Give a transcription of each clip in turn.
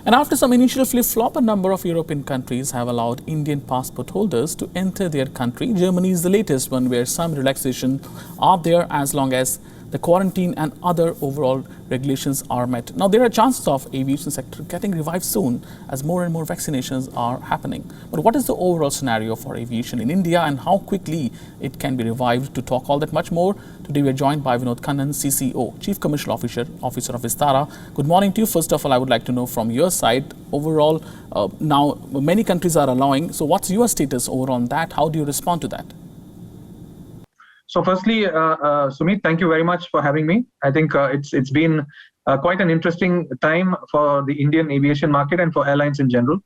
And after some initial flip-flop, a number of European countries have allowed Indian passport holders to enter their country. Germany is the latest one where some relaxation are there as long as the quarantine and other overall regulations are met. Now, there are chances of aviation sector getting revived soon as more and more vaccinations are happening. But what is the overall scenario for aviation in India and how quickly it can be revived? To talk all that much more, today we are joined by Vinod Khannan, CCO, Chief Commercial Officer of Vistara. Good morning to you. First of all, I would like to know from your side, overall, now many countries are allowing. So what's your status over on that? How do you respond to that? So firstly, Sumit, thank you very much for having me. I think it's been quite an interesting time for the Indian aviation market and for airlines in general.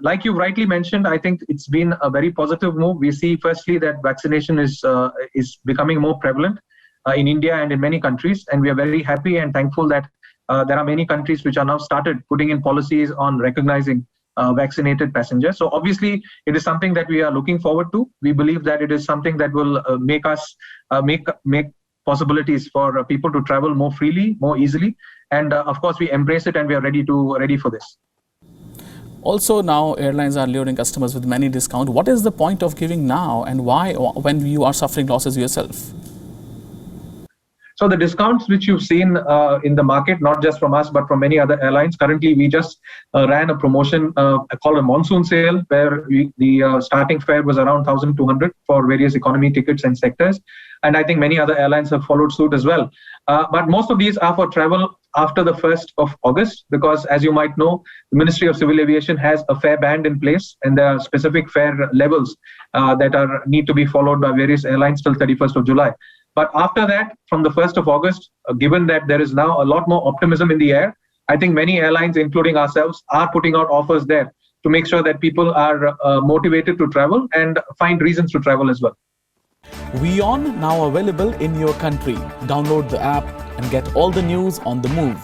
Like you rightly mentioned, I think it's been a very positive move. We see firstly that vaccination is becoming more prevalent in India and in many countries, and we are very happy and thankful that there are many countries which are now started putting in policies on recognizing vaccinated passengers. So obviously, it is something that we are looking forward to. We believe that it is something that will make us make possibilities for people to travel more freely, more easily. And of course, we embrace it and we are ready for this. Also, now airlines are luring customers with many discounts. What is the point of giving now and why when you are suffering losses yourself? So the discounts which you've seen in the market, not just from us, but from many other airlines, currently we just ran a promotion called a monsoon sale, where the starting fare was around 1,200 for various economy tickets and sectors. And I think many other airlines have followed suit as well. But most of these are for travel after the 1st of August, because as you might know, the Ministry of Civil Aviation has a fare band in place, and there are specific fare levels that need to be followed by various airlines till 31st of July. But after that, from the 1st of August, given that there is now a lot more optimism in the air, I think many airlines, including ourselves, are putting out offers there to make sure that people are motivated to travel and find reasons to travel as well. WION now available in your country. Download the app and get all the news on the move.